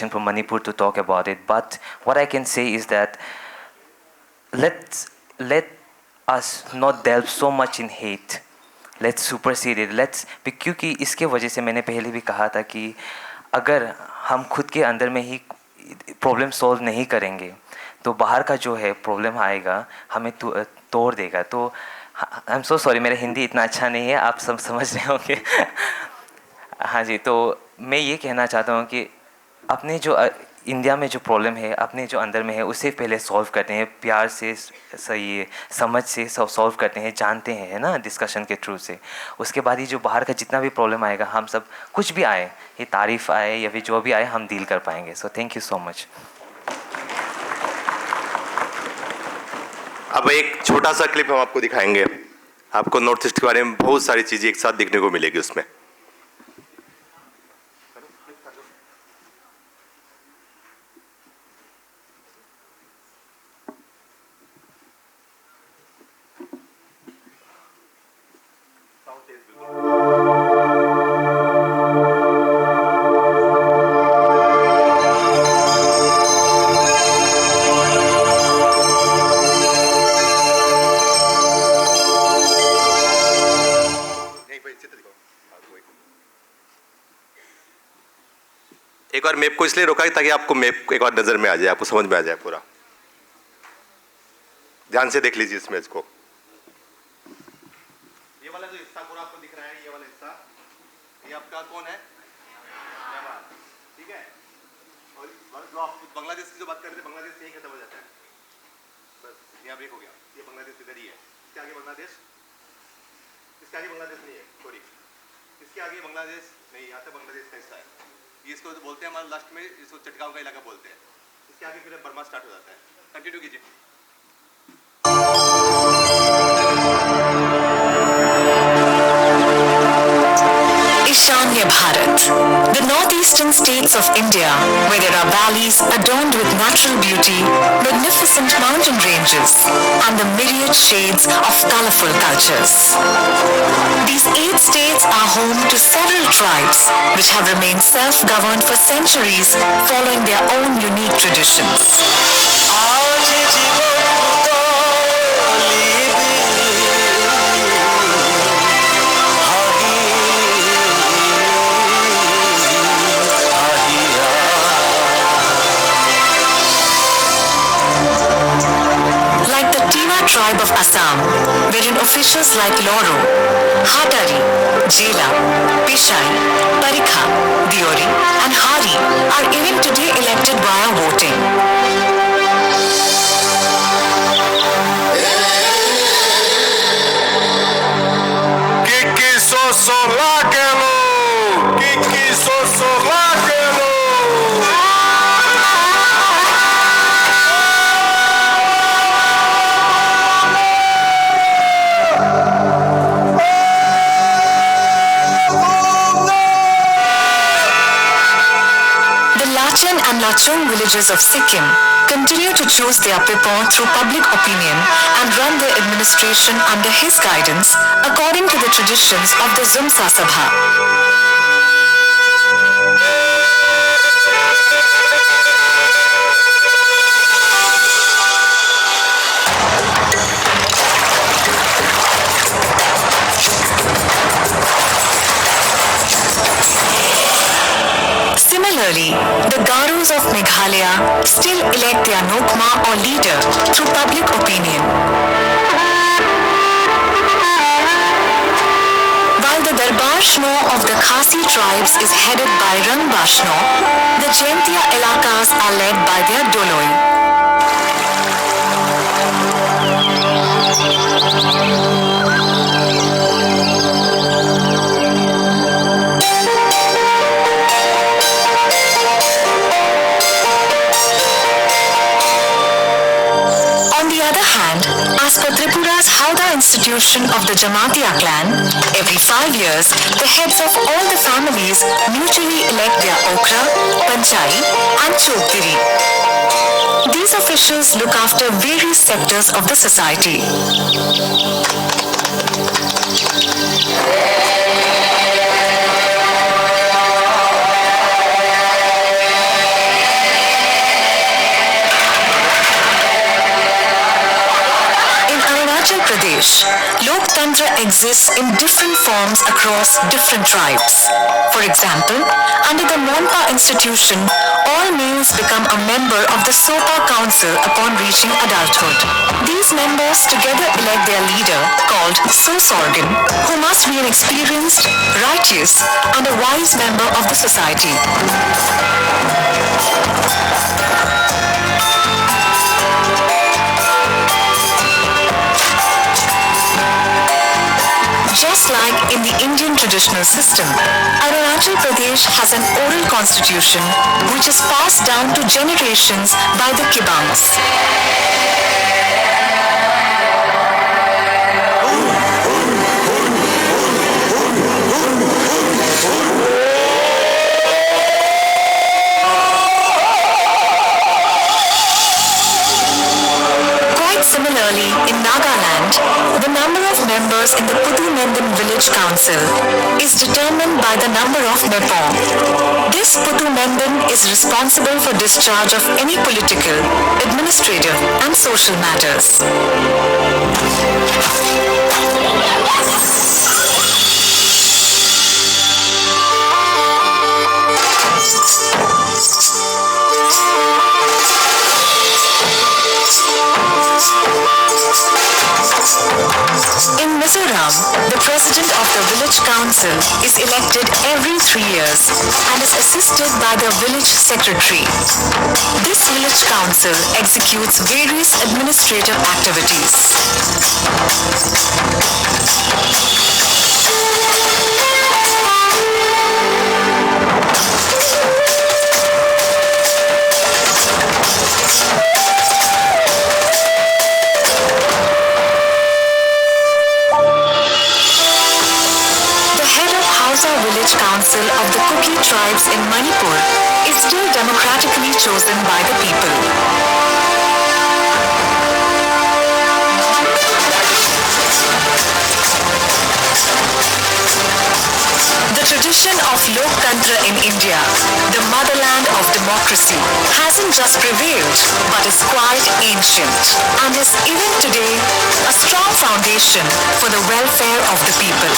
from Manipur to talk about it. But what I can say is that let us not delve so much in hate. Let's supersede it. क्योंकि इसके वजह से मैंने पहले भी कहा था कि अगर हम खुद के अंदर में ही प्रॉब्लम सॉल्व नहीं करेंगे तो बाहर का जो है प्रॉब्लम आएगा हमें तोड़ देगा. तो आई एम सो सॉरी, मेरा हिंदी इतना अच्छा नहीं है, आप सब समझ रहे होंगे. हाँ जी, तो मैं ये कहना चाहता हूँ कि अपने जो इंडिया में जो प्रॉब्लम है अपने जो अंदर में है उसे पहले सॉल्व करते हैं, प्यार से, सही समझ से सॉल्व करते हैं, जानते हैं, है ना, डिस्कशन के थ्रू से. उसके बाद ही जो बाहर का जितना भी प्रॉब्लम आएगा, हम सब कुछ भी आए, ये तारीफ़ आए या फिर जो भी आए, हम डील कर पाएंगे. So thank you so much. अब एक छोटा सा क्लिप हम आपको दिखाएंगे. आपको नॉर्थ ईस्ट के बारे में बहुत सारी चीज़ें एक साथ देखने को मिलेगी उसमें. एक बार मैप को इसलिए रोका ताकि आपको मैप एक बार नजर में आ जाए, आपको समझ में आ जाए पूरा. ध्यान से देख लीजिए इस मैच को. ये वाला जो हिस्सा पूरा आपको दिख रहा है, ये वाला हिस्सा, ये आपका कौन है? नेपाल. ठीक है. और बांग्लादेश की जो बात कर रहे थे, बांग्लादेश से ही खत्म हो जाता है. बस यहाँ ब्रेक हो गया. ये बांग्लादेश इधर ही है. इसके आगे बांग्लादेश, इसके आगे बांग्लादेश नहीं है, सॉरी. इसके आगे बांग्लादेश नहीं, यहाँ से बांग्लादेश का हिस्सा है. ये इसको बोलते हैं, हमारे लास्ट में इसको चटगांव का इलाका बोलते हैं. इसके आगे फिर बर्मा स्टार्ट हो जाता है. कंटिन्यू कीजिए. Ishanya Bharat, the northeastern states of India, where there are valleys adorned with natural beauty, magnificent mountain ranges, and the myriad shades of colorful cultures. These 8 states are home to several tribes, which have remained self-governed for centuries, following their own unique traditions. Tribe of Assam, wherein officials like Loro, Hatari, Jela, Pishai, Parikha, Diori and Hari are even today elected via voting. Kiki Soso Lakelo! Kiki Soso Lakelo! Lachin and Lachung villages of Sikkim continue to choose their Pipon through public opinion and run their administration under his guidance according to the traditions of the Zumsa Sabha. Similarly, the Garos of Meghalaya still elect their Nokma or leader through public opinion. While the Darbar Shno of the Khasi tribes is headed by Rangba Shno, the Jaintia Elakas are led by their Doloi. As per Tripura's Howda institution of the Jamatia clan, every 5 years, the heads of all the families mutually elect their Okra, Panchai and Chokdiri. These officials look after various sectors of the society. Pradesh, Loktantra exists in different forms across different tribes. For example, under the Monpa institution, all males become a member of the Sopa Council upon reaching adulthood. These members together elect their leader, called Sosorgan, who must be an experienced, righteous, and a wise member of the society. Just like in the Indian traditional system, Arunachal Pradesh has an oral constitution which is passed down to generations by the Kibangs. Similarly, in Nagaland, the number of members in the Puthumenden Village Council is determined by the number of Mepong. This Puthumenden is responsible for discharge of any political, administrative and social matters. In Mizoram, the president of the village council is elected every 3 years and is assisted by the village secretary. This village council executes various administrative activities. Village Council of the Kuki tribes in Manipur is still democratically chosen by the people. The tradition of Loktantra in India, the motherland of democracy, hasn't just prevailed but is quite ancient and is even today a strong foundation for the welfare of the people.